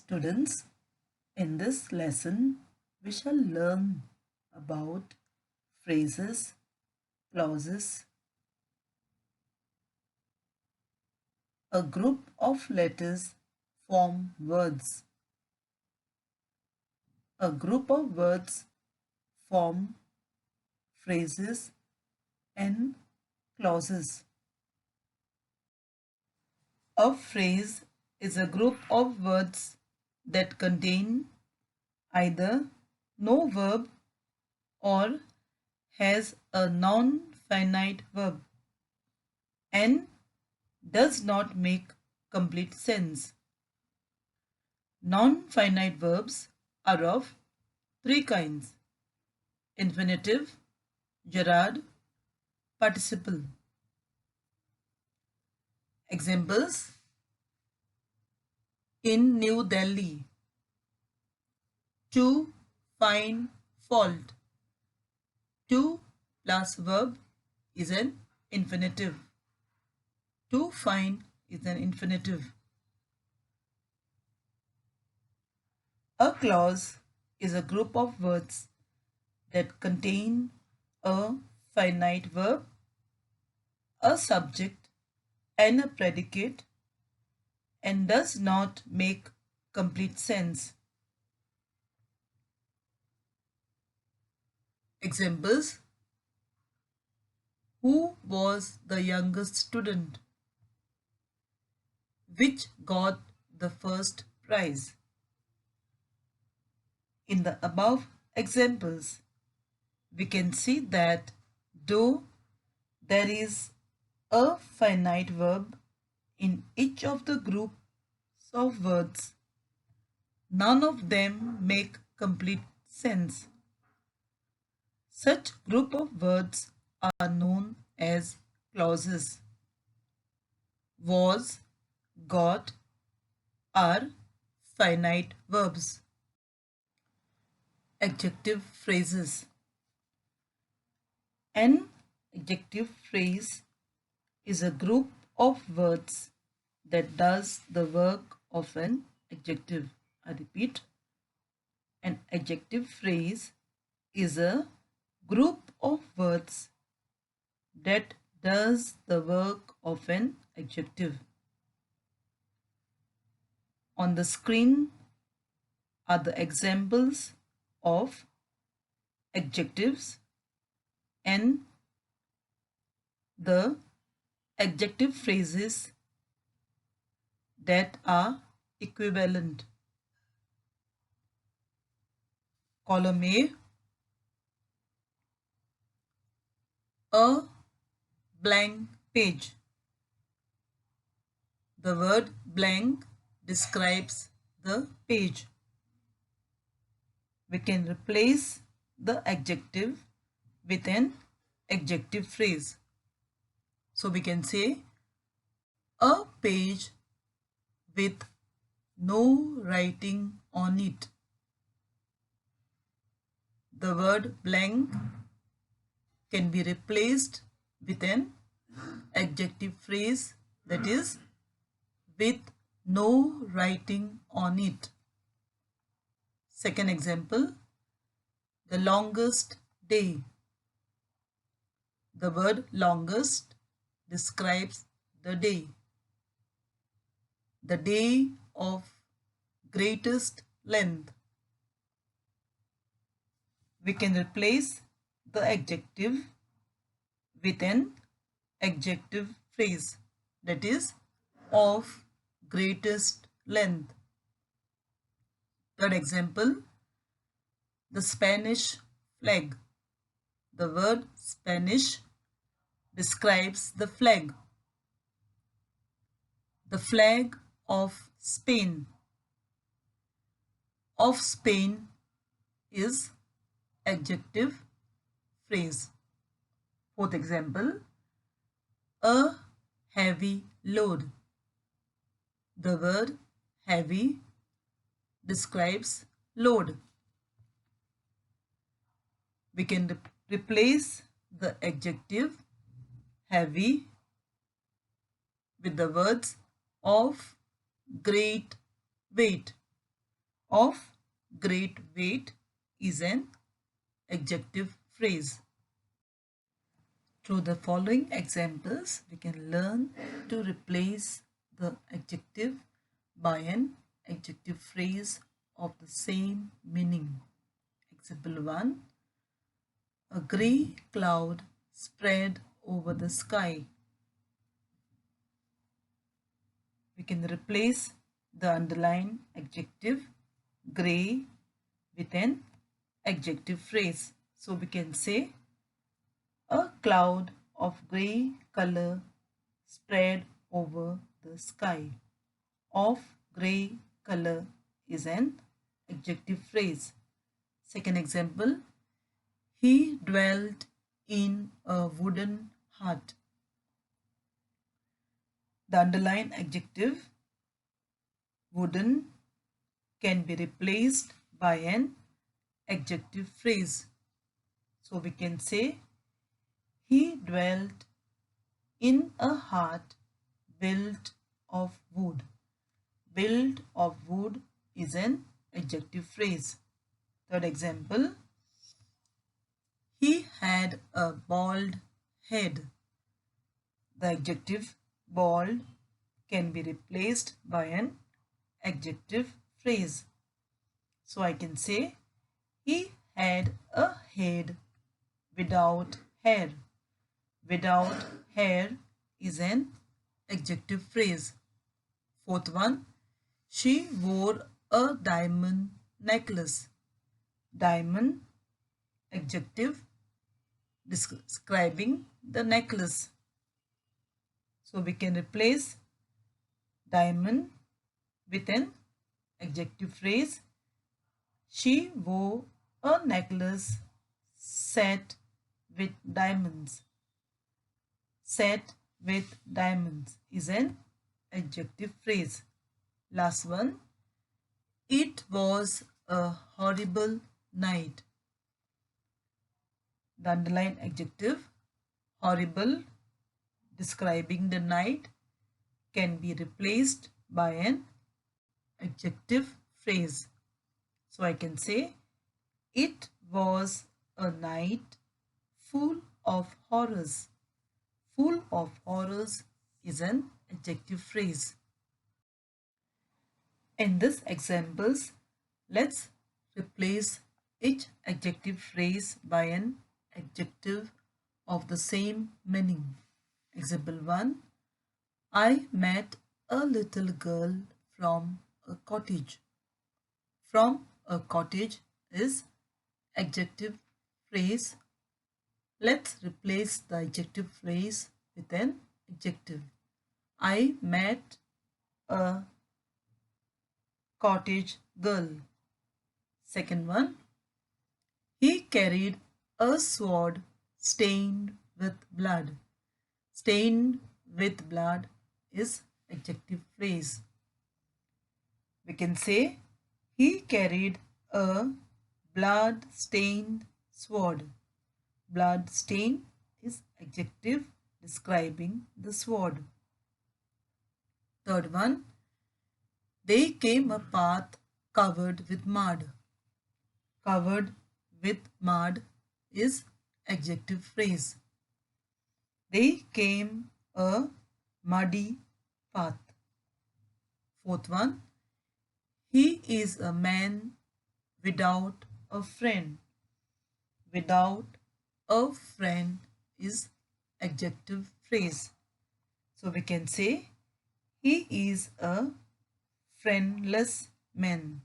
Students, in this lesson, we shall learn about phrases, clauses. A group of letters form words. A group of words form phrases and clauses. A phrase is a group of words that contain either no verb or has a non-finite verb and does not make complete sense. Non-finite verbs are of three kinds: infinitive, gerund, participle. Examples: in New Delhi, to find fault. To plus verb is an infinitive. To find is an infinitive. A clause is a group of words that contain a finite verb, a subject, and a predicate and does not make complete sense. Examples: who was the youngest student? Which got the first prize? In the above examples, we can see that though there is a finite verb in each of the groups of words, none of them make complete sense. Such group of words are known as clauses. Was, got are finite verbs. Adjective phrases. An adjective phrase is a group of words that does the work of an adjective. I repeat, an adjective phrase is a group of words that does the work of an adjective. On the screen are the examples of adjectives and the adjective phrases that are equivalent. Column A blank page. The word blank describes the page. We can replace the adjective with an adjective phrase. So we can say a page with no writing on it. The word blank can be replaced with an adjective phrase, that is, with no writing on it. Second example, the longest day. The word longest describes the day. The day of greatest length. We can replace the adjective with an adjective phrase, that is, of greatest length. Third example, the Spanish flag. The word Spanish describes the flag. The flag of Spain. Of Spain is adjective phrase. Fourth example, a heavy load. The word heavy describes load. We can replace the adjective heavy with the words of great weight. of great weight is an adjective phrase. Through the following examples, we can learn to replace the adjective by an adjective phrase of the same meaning. Example 1. A grey cloud spread over the sky. We can replace the underlined adjective grey with an adjective phrase. So we can say a cloud of grey color spread over the sky. Of grey color is an adjective phrase. Second example, he dwelt in a wooden hut. The underlined adjective wooden can be replaced by an adjective phrase. So we can say he dwelt in a hut built of wood. Built of wood is an adjective phrase. Third example, he had a bald head. The adjective bald can be replaced by an adjective phrase. So I can say he had a head without hair. Without hair is an adjective phrase. Fourth one, she wore a diamond necklace. Diamond, adjective describing the necklace. So we can replace diamond with an adjective phrase. She wore a necklace set with diamonds. Set with diamonds is an adjective phrase. Last one, it was a horrible night. The underlined adjective horrible describing the night can be replaced by an adjective phrase. So I can say it was a night full of horrors. Full of horrors is an adjective phrase. In these examples, let's replace each adjective phrase by an adjective of the same meaning. Example 1. I met a little girl from a cottage. From a cottage is adjective phrase. Let's replace the adjective phrase with an adjective. I met a cottage girl. Second one, he carried a sword stained with blood. Stained with blood is adjective phrase. We can say he carried a blood-stained sword. Blood-stained is adjective describing the sword. Third one, they came a path covered with mud. Covered with mud is adjective phrase. They came a muddy path. Fourth one, he is a man without a friend. Without a friend is adjective phrase. So we can say he is a friendless man.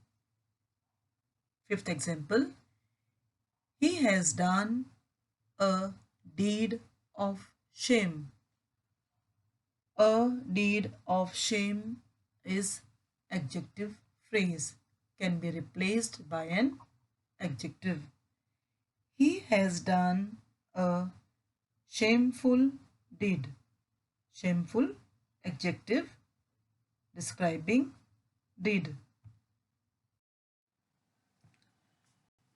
Fifth example, he has done a deed of shame. A deed of shame is adjective phrase, can be replaced by an adjective. He has done a shameful deed. Shameful, adjective describing deed.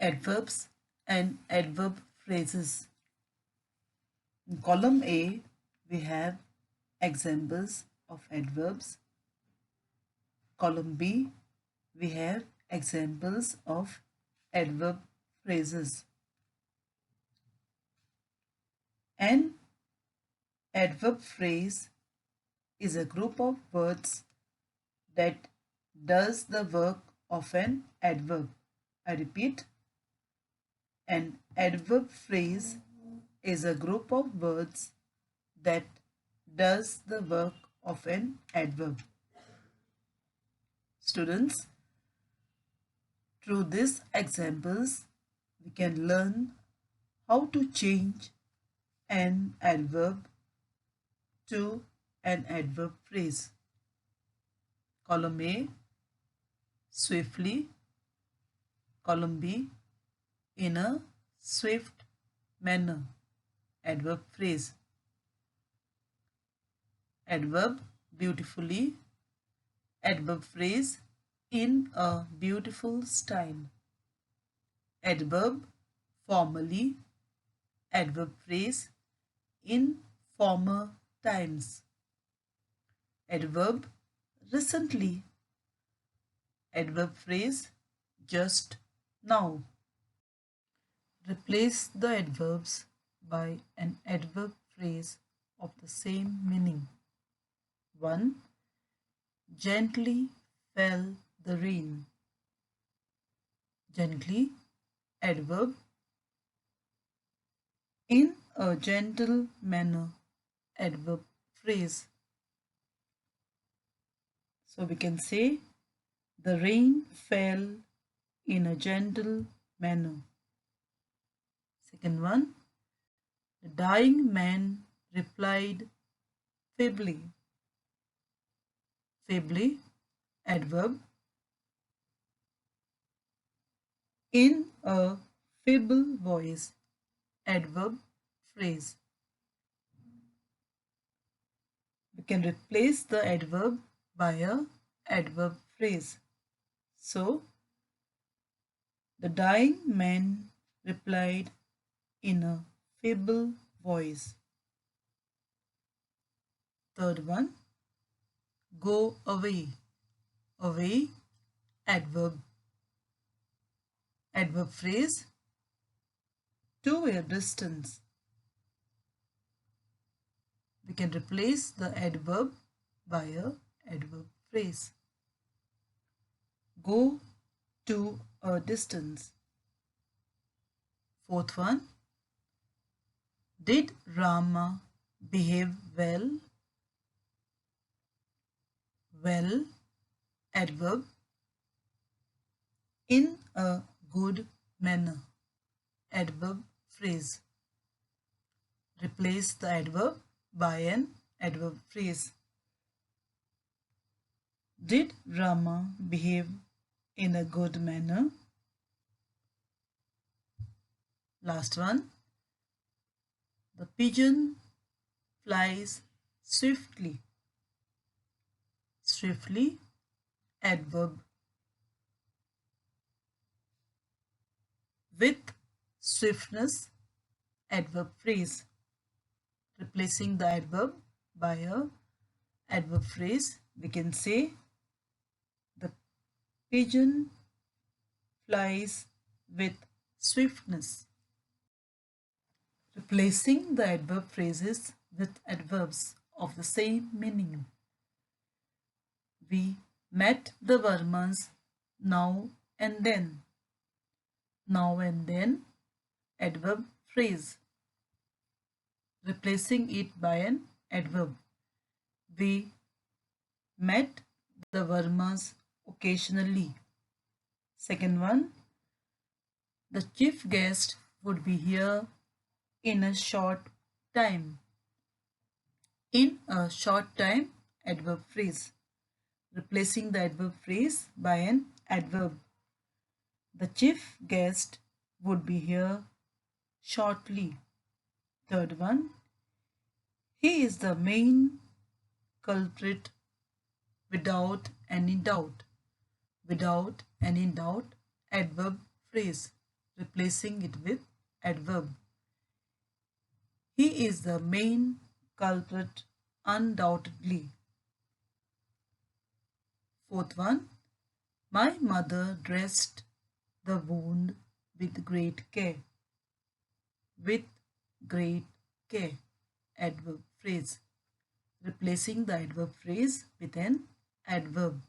Adverbs and adverb phrases. In column A, we have examples of adverbs. Column B, we have Examples of adverb phrases. An adverb phrase is a group of words that does the work of an adverb. I repeat, an adverb phrase is a group of words that does the work of an adverb. Students, through these examples, we can learn how to change an adverb to an adverb phrase. Column A, swiftly. Column B, in a swift manner. Adverb phrase. Adverb, beautifully. Adverb phrase, in a beautiful style. Adverb, formally. Adverb phrase, in former times. Adverb, recently. Adverb phrase, just now. Replace the adverbs by an adverb phrase of the same meaning. 1. Gently fell the rain. Gently, adverb, in a gentle manner, adverb phrase. So we can say the rain fell in a gentle manner. Second one, the dying man replied feebly. Feebly, adverb, in a feeble voice, adverb phrase. We can replace the adverb by a adverb phrase. So, the dying man replied in a feeble voice. Third one, go away. Away, adverb. Adverb phrase, to a distance. We can replace the adverb by a adverb phrase. Go to a distance. Fourth one, did Rama behave well? Well, adverb, in a good manner, adverb phrase. Replace the adverb by an adverb phrase. Did Rama behave in a good manner? Last one, the pigeon flies swiftly. Swiftly, adverb, with swiftness, adverb phrase. Replacing the adverb by a adverb phrase, we can say the pigeon flies with swiftness. Replacing the adverb phrases with adverbs of the same meaning. We met the Varmas now and then. Now and then, adverb phrase. Replacing it by an adverb. We met the Varmas occasionally. Second one, the chief guest would be here in a short time. In a short time, adverb phrase. Replacing the adverb phrase by an adverb. The chief guest would be here shortly. Third one, he is the main culprit without any doubt. Without any doubt, adverb phrase. Replacing it with adverb. He is the main culprit undoubtedly. Fourth one, My mother dressed the wound with great care. With great care. Adverb phrase. Replacing the adverb phrase with an adverb.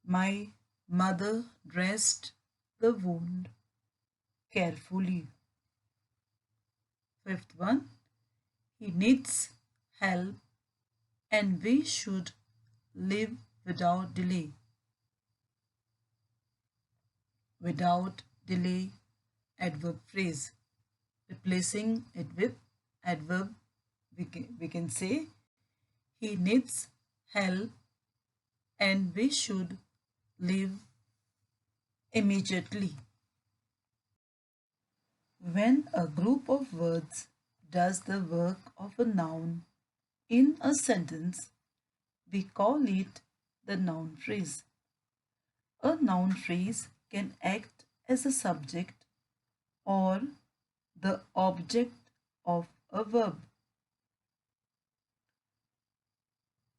My mother dressed the wound carefully. Fifth one, he needs help and we should live without delay. Without delay, adverb phrase. Replacing it with adverb, we can say he needs help and we should leave immediately. When a group of words does the work of a noun in a sentence, we call it the noun phrase. A noun phrase can act as a subject or the object of a verb.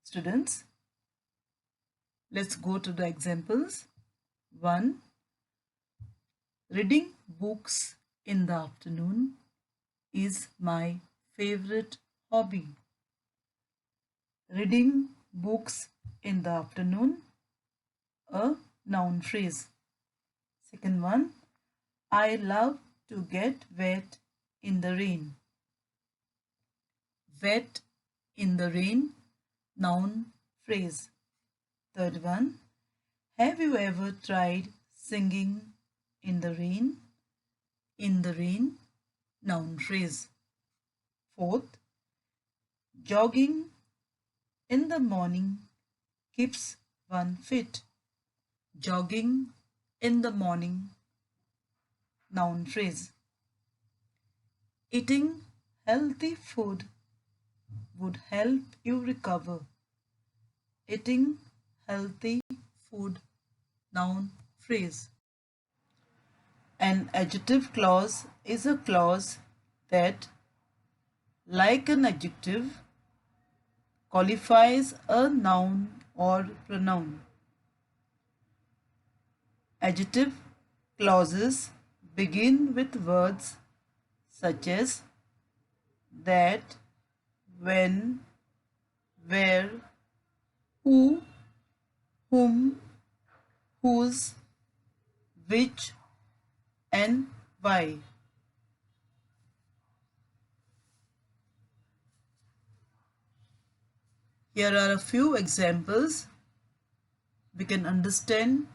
Students, let's go to the examples. 1. Reading books in the afternoon is my favorite hobby. Reading books in the afternoon, a noun phrase. Second one, I love to get wet in the rain. Wet in the rain, noun phrase. Third one, have you ever tried singing in the rain? In the rain, noun phrase. Fourth, jogging in the morning keeps one fit. Jogging in the morning, noun phrase. Eating healthy food would help you recover. Eating healthy food, noun phrase. An adjective clause is a clause that, like an adjective, qualifies a noun or pronoun. Adjective clauses begin with words such as that, when, where, who, whom, whose, which, and why. Here are a few examples. We can understand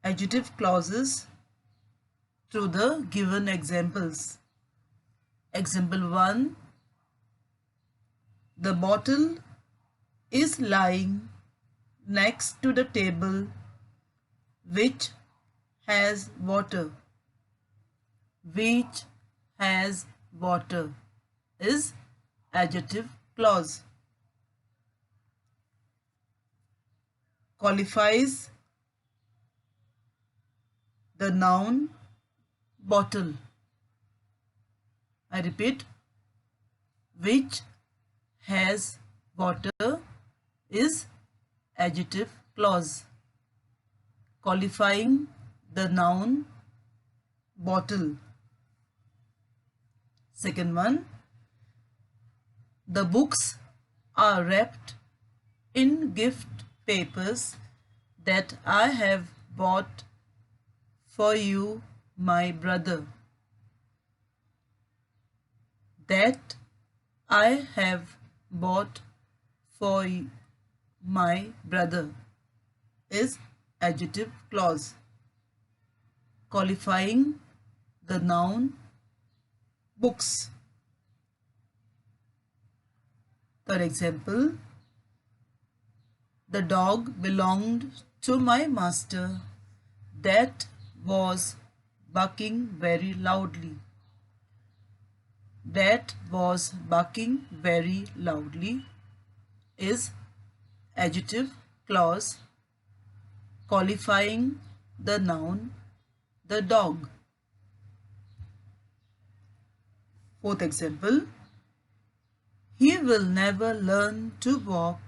adjective clauses through the given examples. Example 1. The bottle is lying next to the table which has water. Which has water is adjective clause. Qualifies the noun bottle. I repeat, which has water is adjective clause, qualifying the noun bottle. Second one, the books are wrapped in gift papers that I have bought for you, my brother. That I have bought for my brother is adjective clause, qualifying the noun books. Third example, the dog belonged to my master that was barking very loudly. That was barking very loudly is adjective clause, qualifying the noun the dog. Fourth example, he will never learn to walk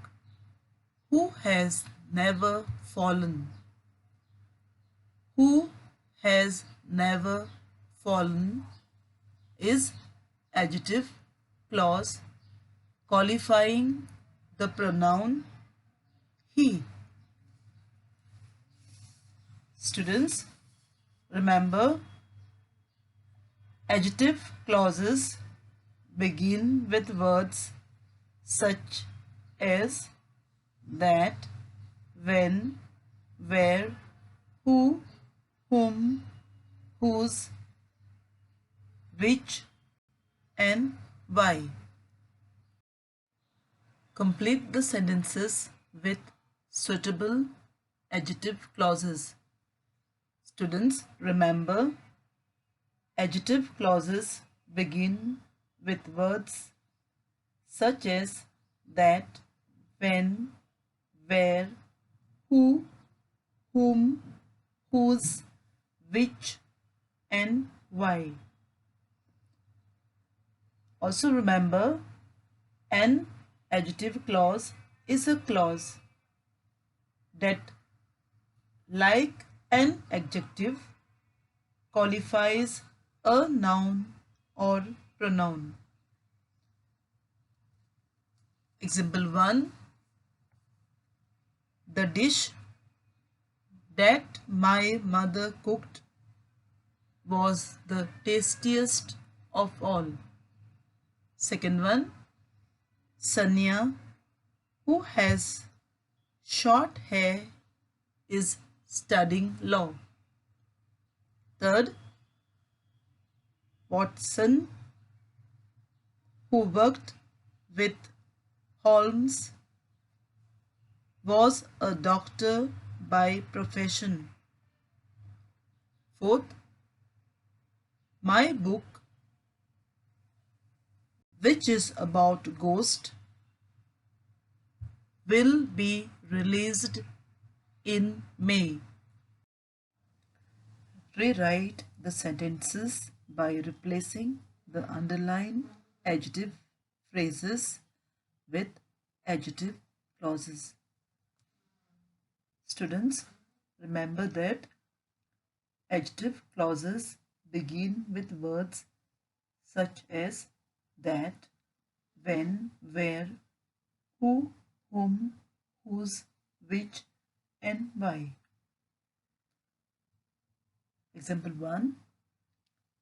Who has never fallen? Who has never fallen is adjective clause qualifying the pronoun he. Students, remember, adjective clauses begin with words such as that, when, where, who, whom, whose, which, and why. Complete the sentences with suitable adjective clauses. Students, remember, adjective clauses begin with words such as that, when, where, who, whom, whose, which, and why. Also remember, an adjective clause is a clause that, like an adjective, qualifies a noun or pronoun. Example 1. The dish that my mother cooked was the tastiest of all. Second one, Sanya, who has short hair, is studying law. Third, Watson, who worked with Holmes, was a doctor by profession. Fourth, my book, which is about ghost, will be released in May. Rewrite the sentences by replacing the underlined adjective phrases with adjective clauses. Students, remember that adjective clauses begin with words such as that, when, where, who, whom, whose, which, and why. Example 1.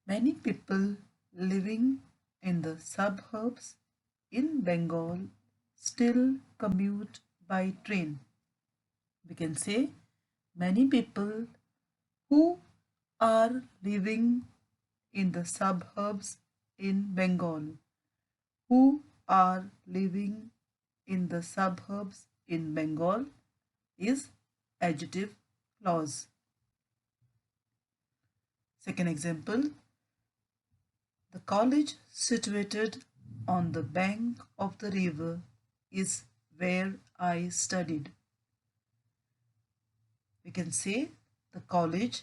Many people living in the suburbs in Bengal still commute by train. We can say many people who are living in the suburbs in Bengal, who are living in the suburbs in Bengal is adjective clause. Second example, the college situated on the bank of the river is where I studied. We can say the college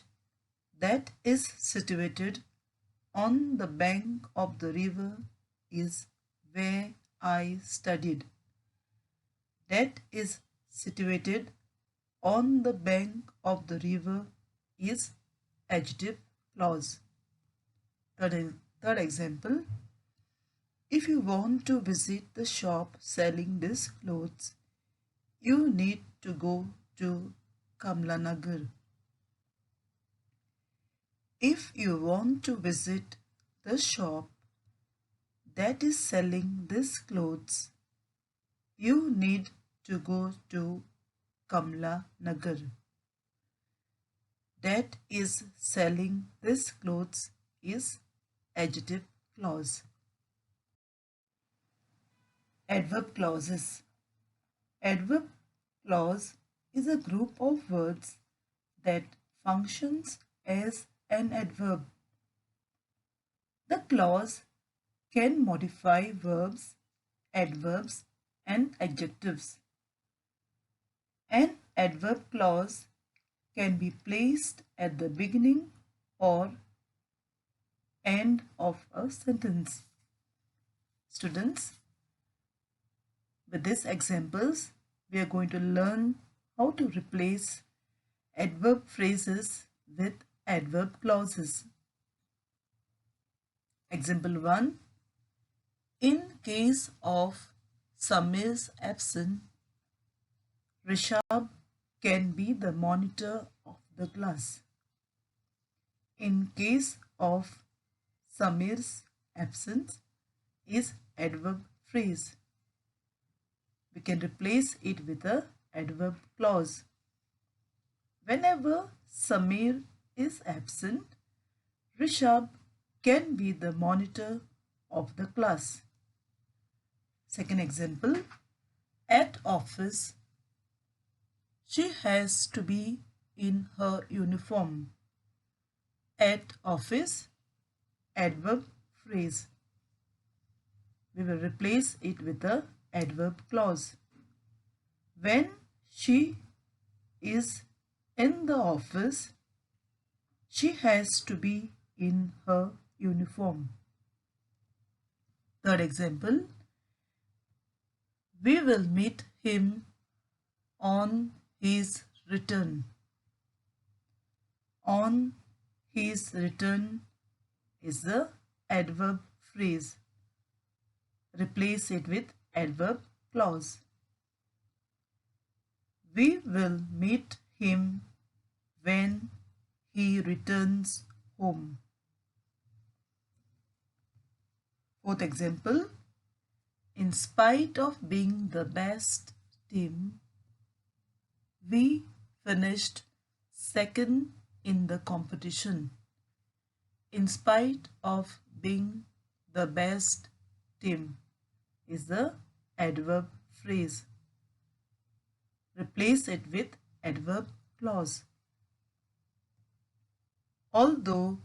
that is situated on the bank of the river is where I studied. That is situated on the bank of the river is adjective clause. Third example, if you want to visit the shop selling these clothes, you need to go to Kamlanagar. If you want to visit the shop that is selling these clothes, you need to go to Kamla Nagar. That is selling these clothes is adjective clause. Adverb clauses. Adverb clause is a group of words that functions as an adverb. The clause can modify verbs, adverbs, and adjectives. An adverb clause can be placed at the beginning or end of a sentence. Students, with these examples, we are going to learn how to replace adverb phrases with adverb clauses. Example 1. In case of Samir's absence, Rishabh can be the monitor of the class. In case of Samir's absence is adverb phrase. We can replace it with a adverb clause. Whenever Samir is absent, Rishabh can be the monitor of the class. Second example, at office, she has to be in her uniform. At office, adverb phrase. We will replace it with a adverb clause. When she is in the office, she has to be in her uniform. Third example, we will meet him on his return. On his return is the adverb phrase. Replace it with adverb clause. We will meet him when he returns home. Fourth example, in spite of being the best team, we finished second in the competition. In spite of being the best team is the adverb phrase. Replace it with adverb clause. Although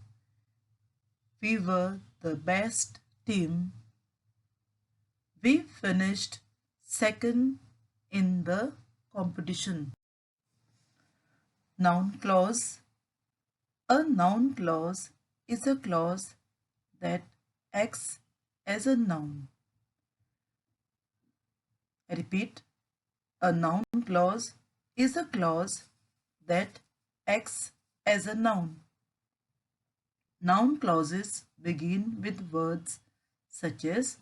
we were the best team, we finished second in the competition. Noun clause. A noun clause is a clause that acts as a noun. I repeat, a noun clause is a clause that acts as a noun. Noun clauses begin with words such as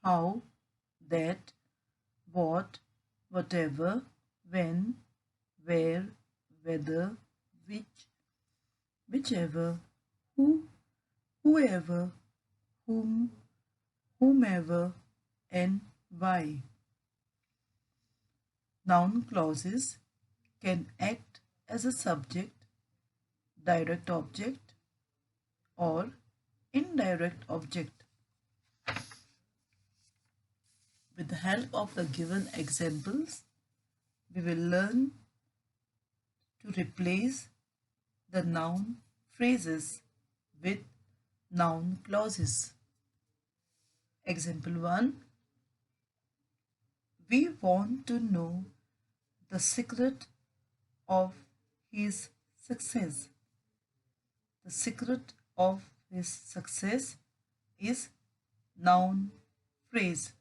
how, that, what, whatever, when, where, whether, which, whichever, who, whoever, whom, whomever, and why. Noun clauses can act as a subject, direct object, or indirect object. With the help of the given examples, we will learn to replace the noun phrases with noun clauses. Example 1. We want to know the secret of his success. The secret of his success is noun phrase.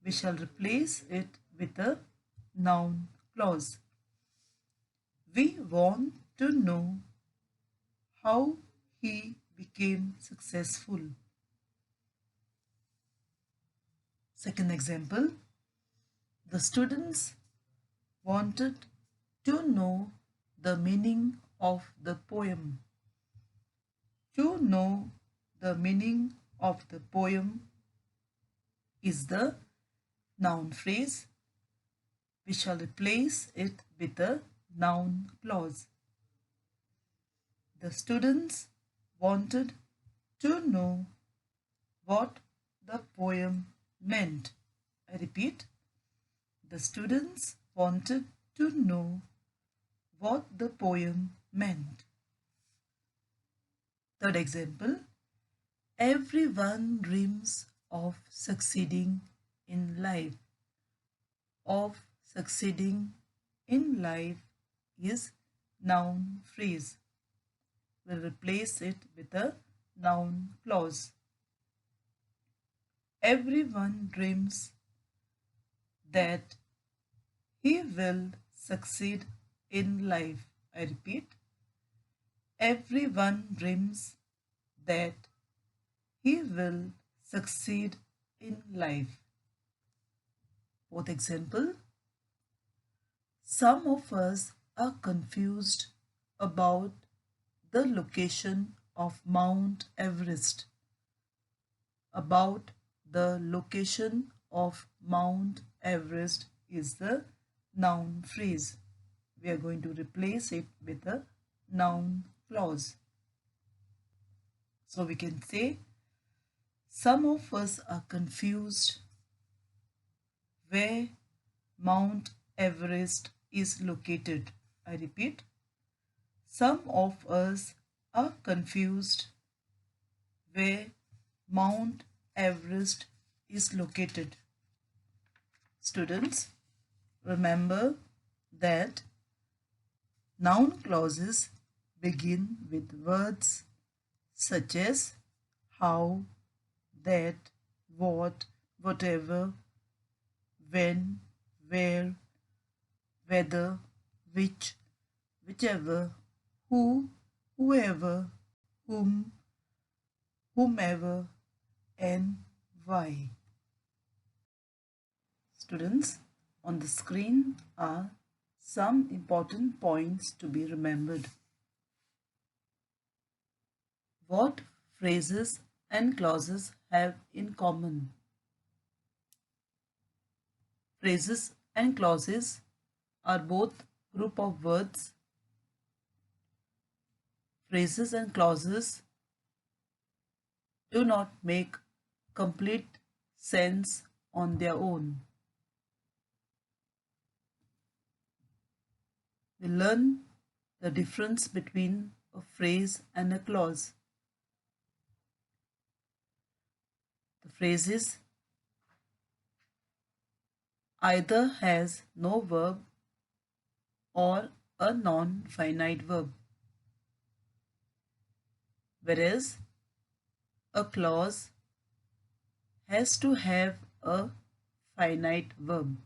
We shall replace it with a noun clause. We want to know how he became successful. Second example, the students wanted to know the meaning of the poem. To know the meaning of the poem is the noun phrase. We shall replace it with a noun clause. The students wanted to know what the poem meant. I repeat, the students wanted to know what the poem meant. Third example, everyone dreams of succeeding in life. Of succeeding in life is noun phrase. We'll replace it with a noun clause. Everyone dreams that He will succeed in life. I repeat, everyone dreams that he will succeed in life. Fourth example, some of us are confused about the location of Mount Everest. About the location of Mount Everest is the noun phrase. We are going to replace it with a noun clause. So we can say, some of us are confused where Mount Everest is located. I repeat, some of us are confused where Mount Everest is located. Students, remember that noun clauses begin with words such as how, that, what, whatever, when, where, whether, which, whichever, who, whoever, whom, whomever, and why. Students, on the screen are some important points to be remembered. What phrases and clauses have in common? Phrases and clauses are both group of words. Phrases and clauses do not make complete sense on their own. We learn the difference between a phrase and a clause. The phrases either has no verb or a non-finite verb, whereas a clause has to have a finite verb.